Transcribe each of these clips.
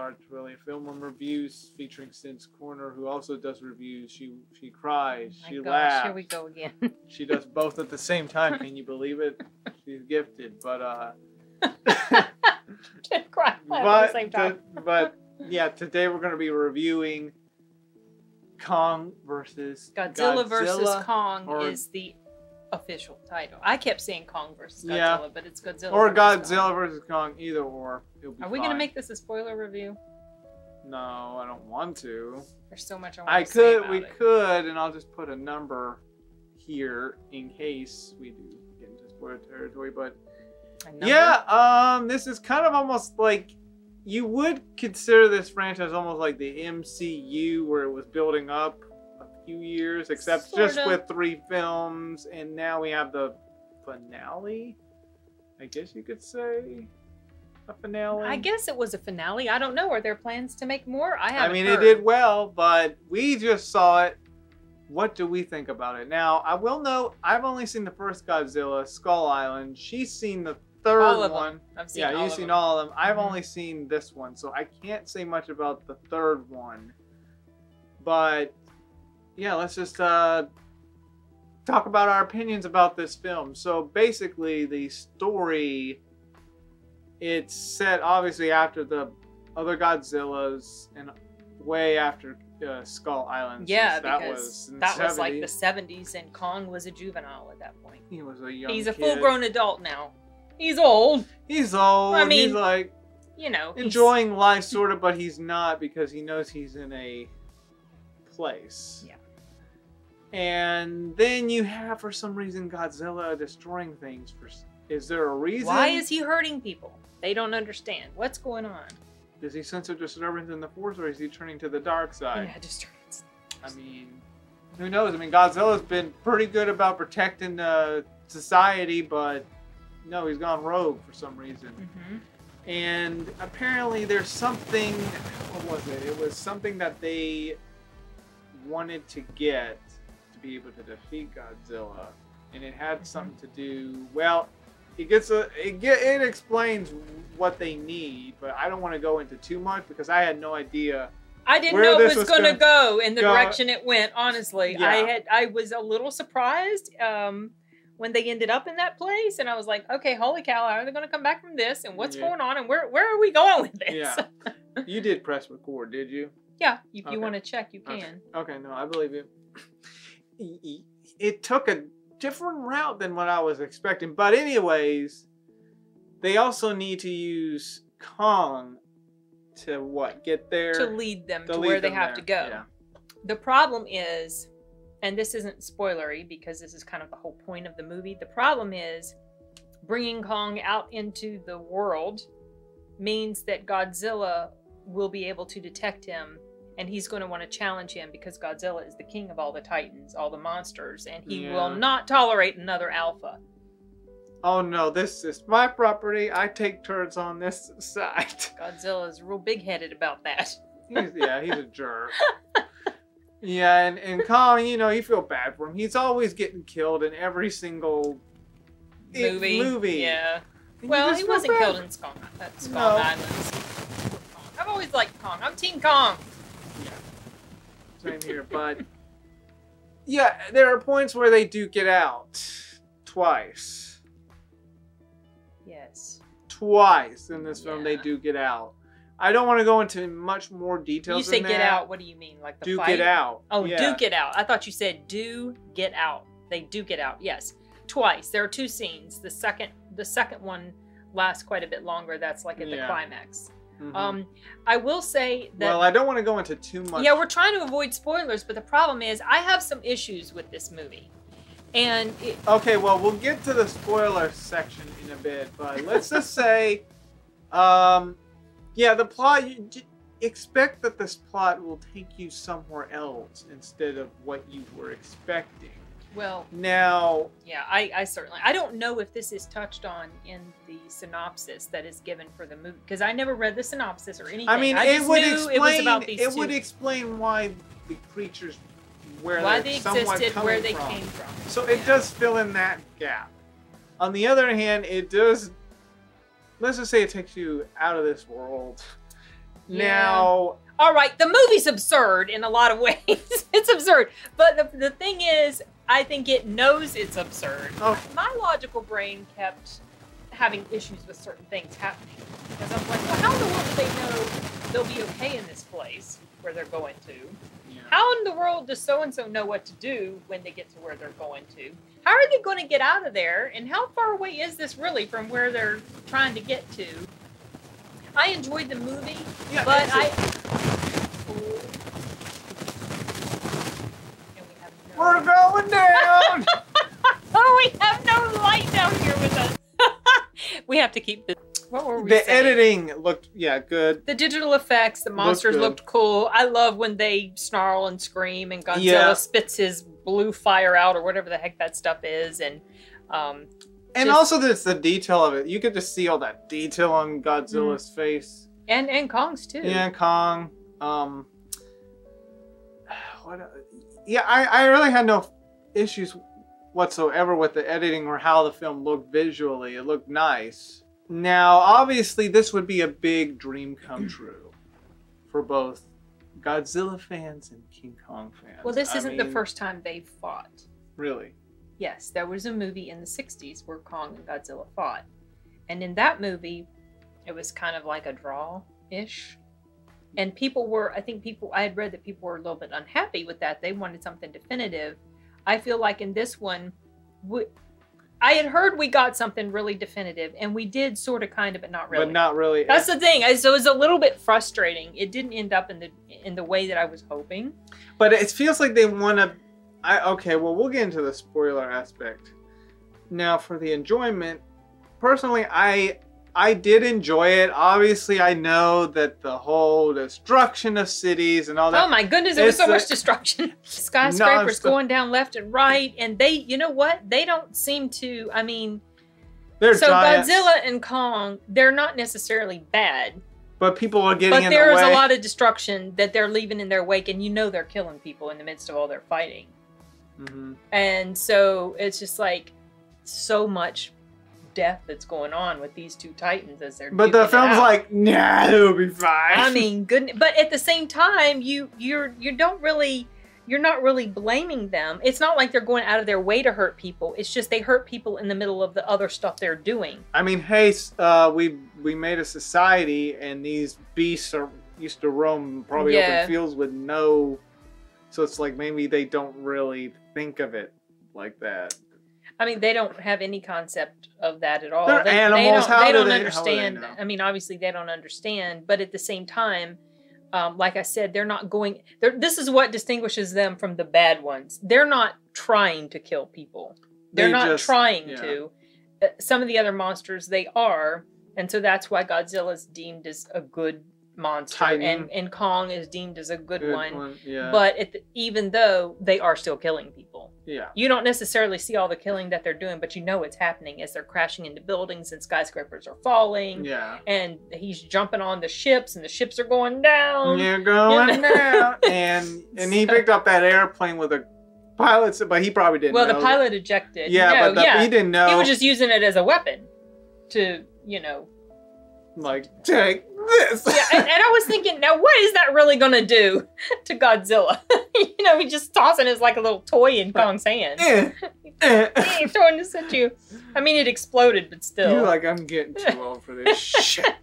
our Twilly Film Room Reviews featuring Cyns.Corner, who also does reviews. She cries, she laughs. Here we go again. She does both at the same time. Can you believe it? She's gifted, but Can't cry at the same time. But yeah, today we're going to be reviewing Kong versus Godzilla versus Kong is the official title. I kept saying Kong versus Godzilla, but it's Godzilla or versus Godzilla Kong. versus Kong, either or. Are we going to make this a spoiler review? No, I don't want to. There's so much I want to say about it. could, and I'll just put a number here in case we do get into spoiler territory. But yeah, this is kind of almost like, you would consider this franchise almost like the MCU, where it was building up a few years, except just with 3 films, and now we have the finale. I guess you could say a finale. I guess it was a finale. I don't know. Are there plans to make more? I mean, it did well, but we just saw it. What do we think about it? Now, I will note, I've only seen the first Godzilla, Skull Island. She's seen the third one. I've seen all of them. You've seen all of them. I've only seen this one, so I can't say much about the third one. But yeah, let's just talk about our opinions about this film. So basically, the story, it's set obviously after the other Godzillas and way after Skull Island. Yeah, because that was like the 70s, and Kong was a juvenile at that point. He was a young He's a kid. full-grown adult now. He's old. He's old. I mean, he's like, you know, enjoying life sort of, but he's not, because he knows he's in a place. Yeah. And then you have, for some reason, Godzilla destroying things. Is there a reason? Why is he hurting people? They don't understand. What's going on? Does he sense a disturbance in the force, or is he turning to the dark side? Yeah, disturbance. I mean, who knows? I mean, Godzilla's been pretty good about protecting society, but no, he's gone rogue for some reason. And apparently there's something, what was it? It was something that they wanted to get to be able to defeat Godzilla. And it had something to do, well, it explains what they need, but I don't want to go into too much because I had no idea. I didn't know it was going to go in the direction it went, honestly. Yeah. I was a little surprised when they ended up in that place, and I was like, okay, holy cow, how are they going to come back from this, and what's going on, and where are we going with this? Yeah. You did press record, did you? Yeah, if you want to check, you can. Okay, no, I believe it. It took a different route than what I was expecting, but anyways, they also need to use Kong to get there? To lead them to where they have to go. Yeah. The problem is, and this isn't spoilery because this is kind of the whole point of the movie, the problem is bringing Kong out into the world means that Godzilla will be able to detect him, and he's going to want to challenge him because Godzilla is the king of all the Titans, all the monsters, and he will not tolerate another alpha. Oh no, this is my property. I take turns on this side. Godzilla's real big-headed about that. He's a jerk. Yeah, and Kong, you feel bad for him. He's always getting killed in every single movie. Yeah. Well, he wasn't killed in Skull Island. I've always liked Kong. I'm Team Kong. Yeah. Same here, but yeah, there are points where they do get out. Twice. Yes. Twice in this film they do get out. I don't want to go into much more details. You say get out, what do you mean? Like the fight? Do get out. Oh, yeah. Do get out. I thought you said do get out. They do get out, yes. Twice. There are 2 scenes. The second one lasts quite a bit longer. That's like at the climax. I will say that... Well, I don't want to go into too much. Yeah, we're trying to avoid spoilers, but the problem is I have some issues with this movie. And okay, well, we'll get to the spoiler section in a bit, but let's just say, yeah, the plot, you expect that this plot will take you somewhere else instead of what you were expecting. Well, now, yeah, I certainly, I don't know if this is touched on in the synopsis that is given for the movie, because I never read the synopsis or anything. I mean, it would explain why the creatures, why they existed, where they came from. So it does fill in that gap. On the other hand, it does, let's just say it takes you out of this world Now... All right, the movie's absurd in a lot of ways. It's absurd. But the thing is, I think it knows it's absurd. Oh. My logical brain kept having issues with certain things happening. Because I'm like, well, how in the world do they know they'll be okay in this place where they're going to? Yeah. How in the world does so-and-so know what to do when they get to where they're going to? How are they going to get out of there? And how far away is this really from where they're trying to get to? I enjoyed the movie, yeah, but we're going down! Oh, we have no light down here with us. We have to keep this. What were we saying? The editing looked, good. The digital effects, the monsters looked cool. I love when they snarl and scream and Godzilla spits his blue fire out or whatever the heck that stuff is. And also there's the detail of it. You could just see all that detail on Godzilla's face. And Kong's too. Yeah, Kong. I really had no issues whatsoever with the editing or how the film looked visually. It looked nice. Now, obviously, this would be a big dream come true for both Godzilla fans and King Kong fans. Well, this isn't the first time they've fought. Really? Yes, there was a movie in the 60s where Kong and Godzilla fought. And in that movie, it was kind of like a draw-ish. And I had read that people were a little bit unhappy with that. They wanted something definitive. I feel like in this one, I had heard we got something really definitive, and we did sort of, kind of, but not really. But not really. That's the thing. So it was a little bit frustrating. It didn't end up in the way that I was hoping. But it feels like they want to... Okay, well, we'll get into the spoiler aspect. Now, for the enjoyment, personally, I did enjoy it. Obviously, I know that the whole destruction of cities and all that... Oh my goodness, there was so much destruction. Skyscrapers going down left and right, and they, you know what? They don't seem to, they're giants. Godzilla and Kong, they're not necessarily bad. But people are getting in the way. But there's a lot of destruction that they're leaving in their wake, and you know they're killing people in the midst of all their fighting. Mm-hmm. And so it's just like so much death that's going on with these two titans as they're. But the film's like, nah, it'll be fine. Goodness. But at the same time, you're not really blaming them. It's not like they're going out of their way to hurt people. It's just they hurt people in the middle of the other stuff they're doing. Hey, we made a society, and these beasts used to roam probably open fields with no. So it's like maybe they don't really think of it like that. They don't have any concept of that at all. They're animals. They don't understand. Obviously they don't understand. But at the same time, like I said, they're not going... This is what distinguishes them from the bad ones. They're not trying to kill people. They're not trying to. Some of the other monsters, they are. And so that's why Godzilla's deemed as a good monster. And Kong is deemed as a good one. Yeah. But even though they are still killing people. Yeah. You don't necessarily see all the killing that they're doing, but you know it's happening as they're crashing into buildings and skyscrapers are falling. Yeah. And he's jumping on the ships and the ships are going down. You're going down. And he picked up that airplane with a pilot, but he probably didn't know. Well, the pilot ejected. Yeah, he didn't know. He was just using it as a weapon to, like, take this. Yeah, and I was thinking, now what is that really going to do to Godzilla? He's just tossing it as like a little toy in Kong's hand. He's throwing this at you. It exploded, but still. You're like, I'm getting too old for this shit.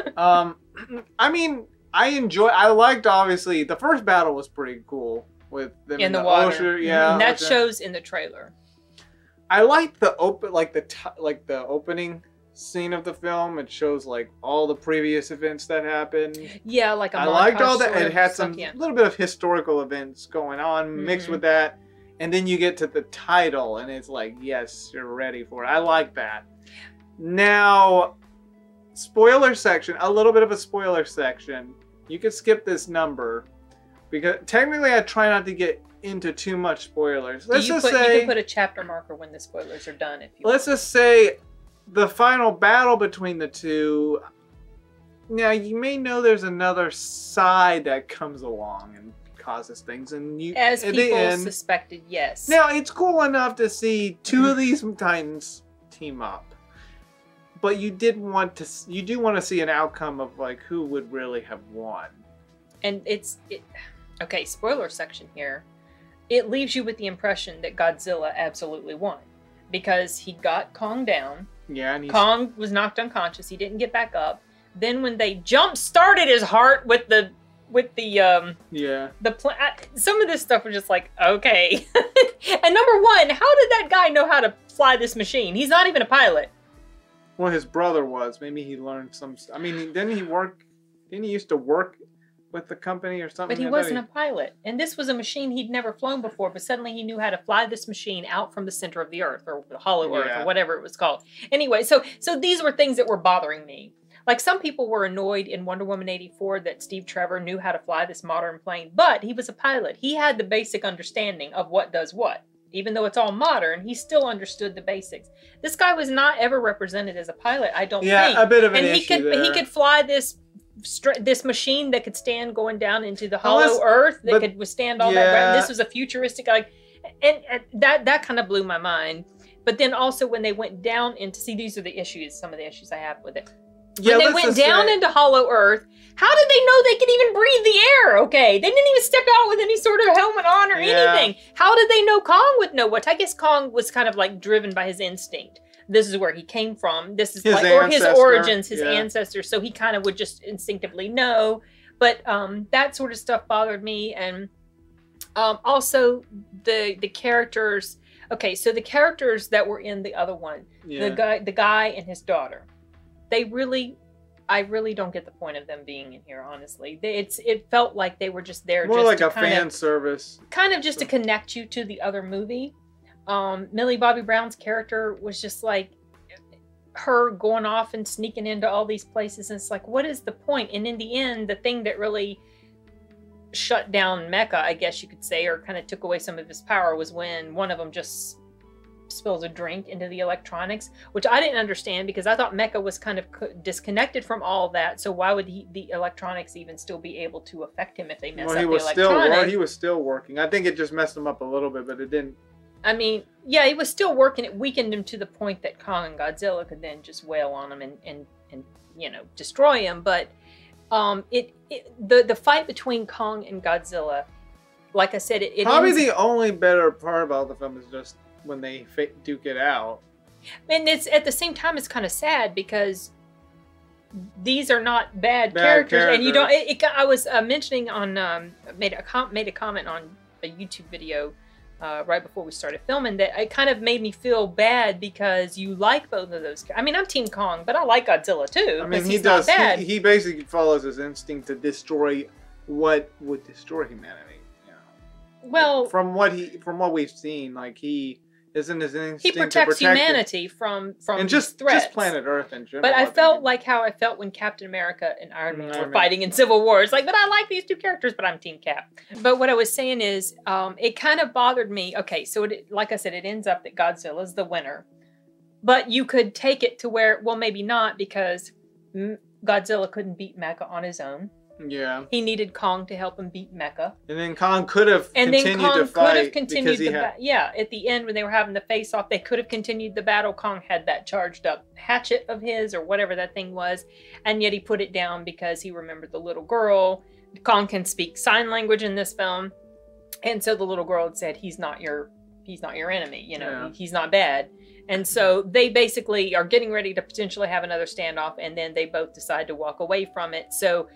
I liked, obviously, the first battle was pretty cool with them in the water. Ocean. Yeah. And that shows in the trailer. I liked the opening scene of the film. It shows like all the previous events that happened. Yeah, like a montage. I liked all that. It had some little bit of historical events going on mixed with that, and then you get to the title, and it's like, yes, you're ready for it. I like that. Now, spoiler section. A little bit of a spoiler section. You could skip this number because technically, I try not to get into too much spoilers. You can put a chapter marker when the spoilers are done. If you. Let's just say. The final battle between the two. Now, you may know there's another side that comes along and causes things, and as people suspected, yes. Now, it's cool enough to see two of these titans team up, but you do want to see an outcome of like who would really have won. And okay, spoiler section here. It leaves you with the impression that Godzilla absolutely won because he got Kong down. Yeah, and Kong was knocked unconscious. He didn't get back up. Then when they jump-started his heart with the some of this stuff was just like, okay. And number one, how did that guy know how to fly this machine? He's not even a pilot. Well, his brother was. Maybe he learned some. I mean, didn't he used to work with the company or something? But he wasn't a pilot. And this was a machine he'd never flown before, but suddenly he knew how to fly this machine out from the center of the Earth, or the hollow Earth, or whatever it was called. Anyway, so these were things that were bothering me. Like, some people were annoyed in Wonder Woman 84 that Steve Trevor knew how to fly this modern plane, but he was a pilot. He had the basic understanding of what does what. Even though it's all modern, he still understood the basics. This guy was not ever represented as a pilot, I don't think. Yeah, a bit of an issue there. He could fly this machine that could stand going down into the hollow Earth, that could withstand all that ground. This was a futuristic, like, and that kind of blew my mind. But then also when they went down into, see, these are the issues, some of the issues I have with it. When they went down into hollow Earth, how did they know they could even breathe the air? Okay, they didn't even step out with any sort of helmet on or anything. How did they know Kong would know what? I guess Kong was kind of like driven by his instinct. This is where he came from. This is his like, or his origins, his ancestors. So he kind of would just instinctively know. But that sort of stuff bothered me. And also the characters. Okay, so the characters that were in the other one, the guy and his daughter. I really don't get the point of them being in here, honestly. It felt like they were just there more like a fan service. Kind of just to connect you to the other movie. Millie Bobby Brown's character was just like her going off and sneaking into all these places, and it's like, what is the point? And in the end, the thing that really shut down Mecha, I guess you could say, or kind of took away some of his power, was when one of them just spills a drink into the electronics, which I didn't understand because I thought Mecha was kind of disconnected from all that. So why would the electronics even still be able to affect him if they mess up the electronics? He was still working. I think it just messed him up a little bit, but it didn't. I mean, yeah, he was still working. It weakened him to the point that Kong and Godzilla could then just wail on him and you know, destroy him. But the fight between Kong and Godzilla, like I said, it probably the only better part about the film is just when they duke it out. And it's at the same time, it's kind of sad because these are not bad characters, and you don't. I was mentioning on made a comment on a YouTube video right before we started filming that it kind of made me feel bad because you like both of those. I mean, I'm Team Kong, but I like Godzilla too. I mean, he does. He basically follows his instinct to destroy what would destroy humanity. You know? Well, from what we've seen, like he. Isn't his instinct he protects humanity from and just threats. Just planet Earth in general. But I felt like how I felt when Captain America and Iron Man were fighting in Civil War. It's like, but I like these two characters, but I'm Team Cap. But what I was saying is, it kind of bothered me. Okay, so like I said, it ends up that Godzilla's the winner. But you could take it to where, well, maybe not, because Godzilla couldn't beat Mecha on his own. Yeah. He needed Kong to help him beat Mecha. And then Kong could have continued to fight. Yeah, at the end when they were having the face-off, they could have continued the battle. Kong had that charged up hatchet of his, or whatever that thing was, and yet he put it down because he remembered the little girl. Kong can speak sign language in this film, and so the little girl had said, he's not your enemy, you know, he's not bad. And so they basically are getting ready to potentially have another standoff, and then they both decide to walk away from it. So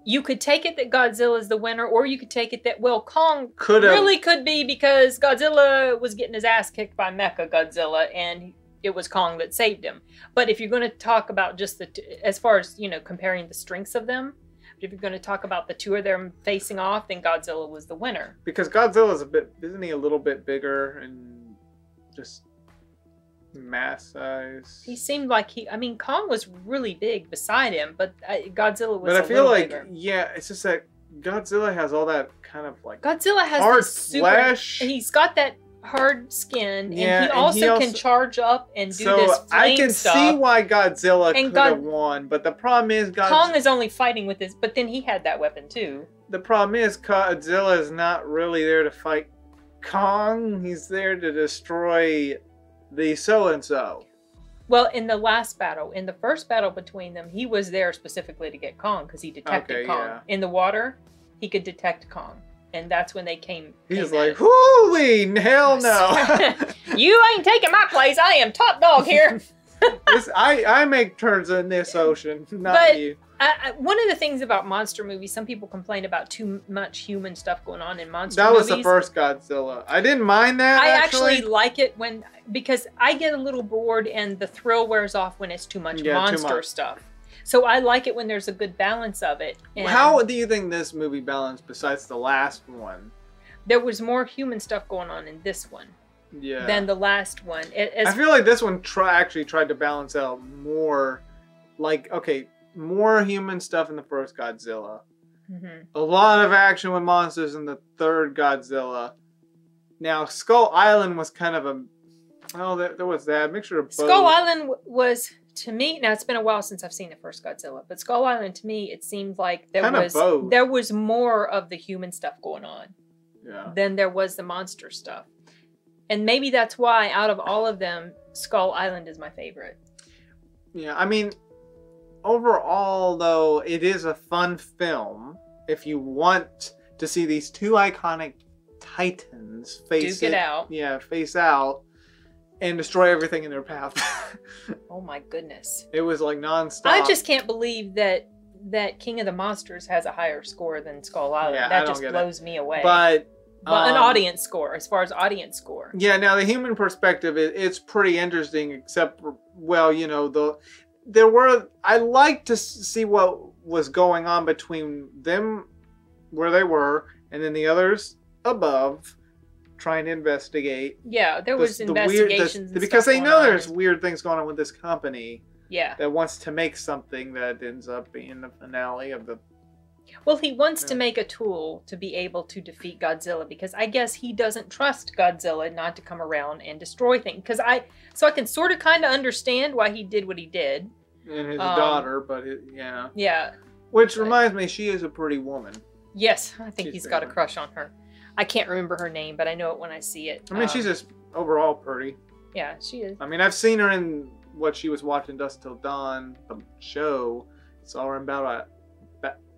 you could take it that Godzilla is the winner, or you could take it that, well, Kong really could be, because Godzilla was getting his ass kicked by Mecha Godzilla, and it was Kong that saved him. But if you're going to talk about just as far as, you know, comparing the strengths of them, if you're going to talk about the two of them facing off, then Godzilla was the winner. Because Godzilla's isn't he a little bit bigger and just mass size? He seemed like Kong was really big beside him, but Godzilla was. But I feel like bigger. Yeah, it's just that Godzilla has all that kind of like Godzilla has hard this flesh. He's got that hard skin, and he also can charge up and do this flame I can stuff. see why Godzilla could have won, but the problem is Kong is only fighting with his. But then he had that weapon too. The problem is Godzilla is not really there to fight Kong. He's there to destroy the so-and-so. Well, in the last battle, in the first battle between them, he was there specifically to get Kong because he detected Kong. Yeah. In the water, he could detect Kong. And that's when they came. He's like, holy hell no. You ain't taking my place. I am top dog here. I make turns in this ocean, not you. One of the things about monster movies, some people complain about too much human stuff going on in monster movies. That was the first Godzilla. I didn't mind that, I actually like it because I get a little bored and the thrill wears off when it's too much monster stuff. So I like it when there's a good balance of it. And how do you think this movie balanced besides the last one? There was more human stuff going on in this one. Yeah. Than the last one. I feel like this one actually tried to balance out more, like, okay, more human stuff in the first Godzilla. Mm-hmm. A lot of action with monsters in the third Godzilla. Now, Skull Island was kind of a... Oh, there was that. Mixture of both. Skull Island was, to me... Now, it's been a while since I've seen the first Godzilla, but Skull Island, to me, it seemed like there was more of the human stuff going on than there was the monster stuff. And maybe that's why, out of all of them, Skull Island is my favorite. Yeah, I mean, overall, though, it is a fun film. If you want to see these two iconic titans face out and destroy everything in their path. Oh my goodness. It was like nonstop. I just can't believe that King of the Monsters has a higher score than Skull Island. Yeah, that just blows me away. But... Well, an audience score, as far as audience score. Yeah, now the human perspective, it's pretty interesting, except, well, you know, I like to see what was going on between them, where they were, and then the others above, trying to investigate. Yeah, there was investigations because they know there's weird things going on with this company. Yeah. That wants to make something that ends up being the finale of the... Well, he wants to make a tool to be able to defeat Godzilla because I guess he doesn't trust Godzilla not to come around and destroy things. So I can sort of kind of understand why he did what he did. And his daughter, but yeah. Yeah. Which reminds me, she is a pretty woman. Yes, I think he's got a crush on her. I can't remember her name, but I know it when I see it. I mean, she's just overall pretty. Yeah, she is. I mean, I've seen her in what she was watching Dusk Till Dawn, the show. Saw her about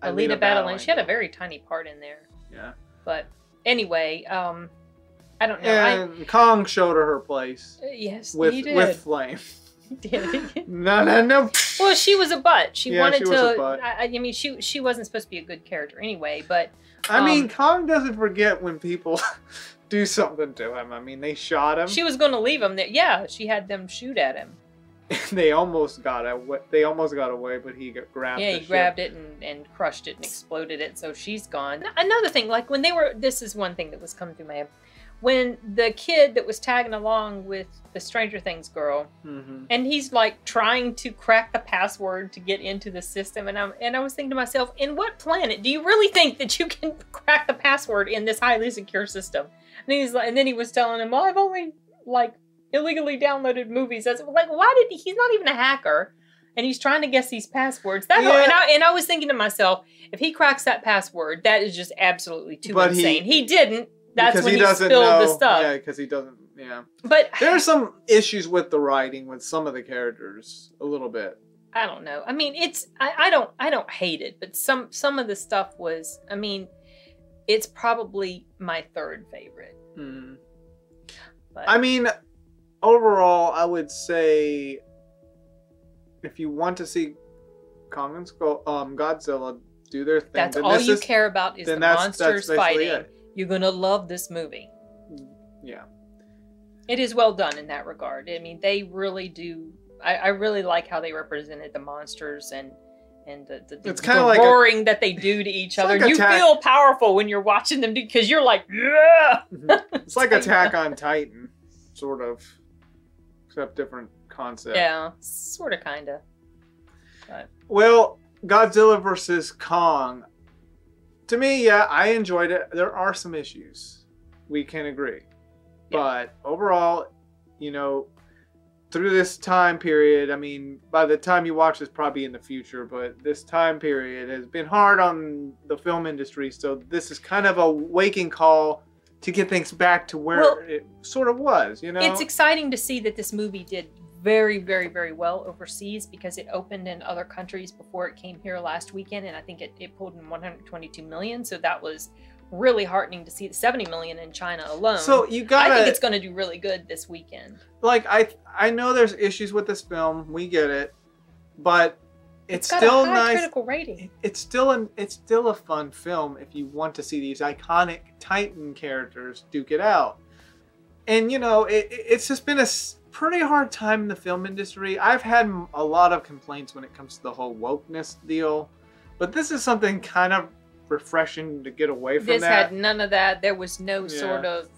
Alita Battle Angel. She had a very tiny part in there. Yeah. But anyway, I don't know. And Kong showed her place. Yes, he did. With flame. He did. No. Well, she was a butt. She wanted to. I mean, she wasn't supposed to be a good character anyway. But I mean, Kong doesn't forget when people do something to him. I mean, they shot him. She was going to leave him there. Yeah, she had them shoot at him. They almost got away, but he grabbed it. Yeah, he grabbed it and crushed it and exploded it, so she's gone. Another thing, like when this is one thing that was coming through my head. When the kid that was tagging along with the Stranger Things girl, and he's like trying to crack the password to get into the system, and I was thinking to myself, in what planet do you really think that you can crack the password in this highly secure system? And then he was telling him, well, I've only illegally downloaded movies. That's like, he's not even a hacker, and he's trying to guess these passwords. And I was thinking to myself, if he cracks that password, that is just absolutely too insane. He didn't. That's when he spilled the stuff. Yeah, because he doesn't. Yeah. But there are some issues with the writing with some of the characters, a little bit. I don't know. I mean, I don't hate it, but some of the stuff was. I mean, it's probably my third favorite. Mm. But, I mean, overall, I would say if you want to see Kong and Godzilla do their thing, that's all you care about is the monsters fighting. You're gonna love this movie. Yeah, it is well done in that regard. I mean, they really do. I really like how they represented the monsters and the roaring that they do to each other. You feel powerful when you're watching them because you're like, yeah. It's like Attack on Titan, sort of, except different concept. Yeah, sort of, kind of. Well, Godzilla versus Kong. To me, yeah, I enjoyed it. There are some issues. We can agree. Yeah. But overall, you know, through this time period, I mean, by the time you watch this, probably in the future, but this time period has been hard on the film industry. So this is kind of a waking call to get things back to where it sort of was, you know? It's exciting to see that this movie did very, very, very well overseas because it opened in other countries before it came here last weekend, and I think it pulled in 122 million. So that was really heartening to see. 70 million in China alone. So you gotta, I think it's going to do really good this weekend. Like I know there's issues with this film. We get it, but it's got still a high nice. Critical rating. It's still a fun film if you want to see these iconic Titan characters duke it out. And you know, it's just been a pretty hard time in the film industry. I've had a lot of complaints when it comes to the whole wokeness deal, but this is something kind of refreshing to get away from this that. Had none of that. There was no sort of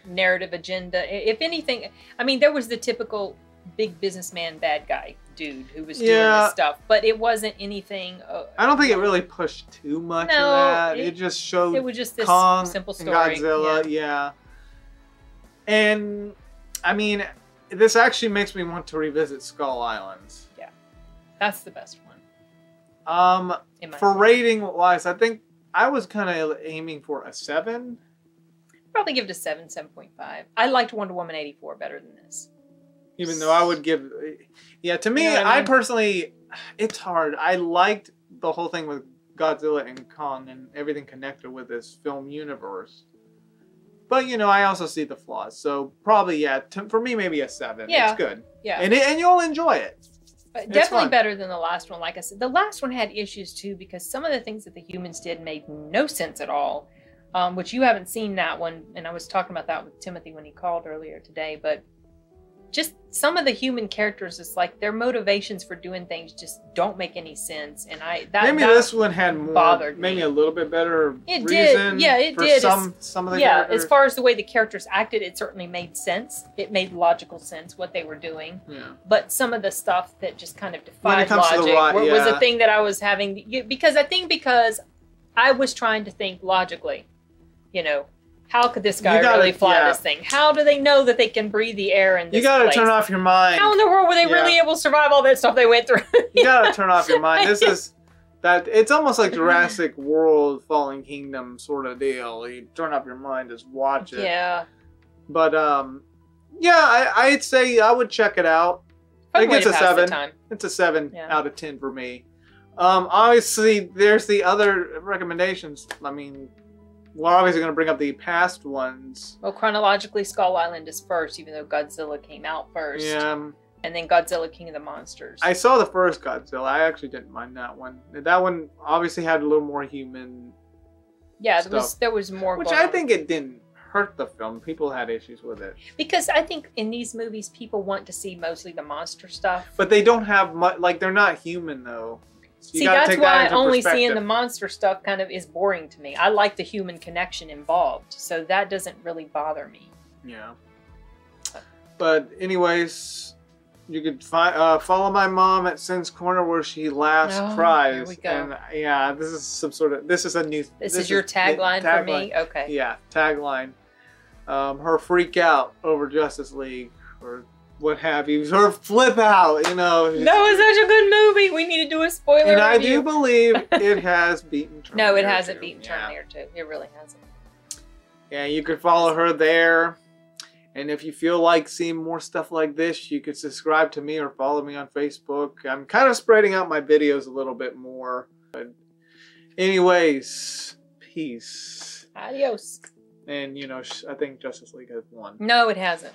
narrative agenda. If anything, I mean, there was the typical big businessman bad guy dude who was doing this stuff, but it wasn't anything. I don't think it really pushed too much of that. It just showed it was just this Kong simple story. And Godzilla, And I mean, this actually makes me want to revisit Skull Island. Yeah, that's the best one. For rating wise, I think I was kind of aiming for a 7. Probably give it a 7, 7.5. I liked Wonder Woman 84 better than this. Even though I would give, to me, I personally, it's hard. I liked the whole thing with Godzilla and Kong and everything connected with this film universe. But, you know, I also see the flaws. So probably, for me, maybe a 7. Yeah. It's good. Yeah. And you'll enjoy it. Definitely better than the last one. Like I said, the last one had issues too because some of the things that the humans did made no sense at all. Which you haven't seen that one, and I was talking about that with Timothy when he called earlier today. But just some of the human characters, it's like their motivations for doing things just don't make any sense. And maybe this one had more, maybe a little bit better reason. Yeah, it for did. Some of the characters. As far as the way the characters acted, it certainly made sense. It made logical sense what they were doing. Yeah. But some of the stuff that just kind of defied logic was a thing that I was having because I was trying to think logically. You know, how could this guy really fly this thing? How do they know that they can breathe the air in this You gotta turn off your mind. How in the world were they really able to survive all that stuff they went through? You gotta turn off your mind. This is it's almost like Jurassic World Fallen Kingdom sort of deal. You turn off your mind, just watch it. Yeah. But I'd say I would check it out. I think it's a 7. It's a 7 out of 10 for me. Obviously there's the other recommendations. I mean, we're obviously going to bring up the past ones. Well, chronologically, Skull Island is first, even though Godzilla came out first. Yeah. And then Godzilla, King of the Monsters. I saw the first Godzilla. I actually didn't mind that one. That one obviously had a little more human stuff. There was more Which I think it didn't hurt the film. People had issues with it. Because I think in these movies, people want to see mostly the monster stuff. But they don't have much, like, they're not human, though. So see, that's why only seeing the monster stuff kind of is boring to me. I like the human connection involved, so that doesn't really bother me. Yeah. But anyways, you could follow my mom at Cyns Corner where she laughs, cries. There we go. And this is a new. This is your tagline for me? Okay. Yeah, tagline. Her freak out over Justice League or what have you, her flip out, you know. That was such a good movie. We need to do a spoiler review. I do believe it has beaten Terminator. No, it hasn't beaten Terminator 2. It really hasn't. Yeah, you could follow her there. And if you feel like seeing more stuff like this, you could subscribe to me or follow me on Facebook. I'm kind of spreading out my videos a little bit more. But anyways, peace. Adios. And, you know, I think Justice League has won. No, it hasn't.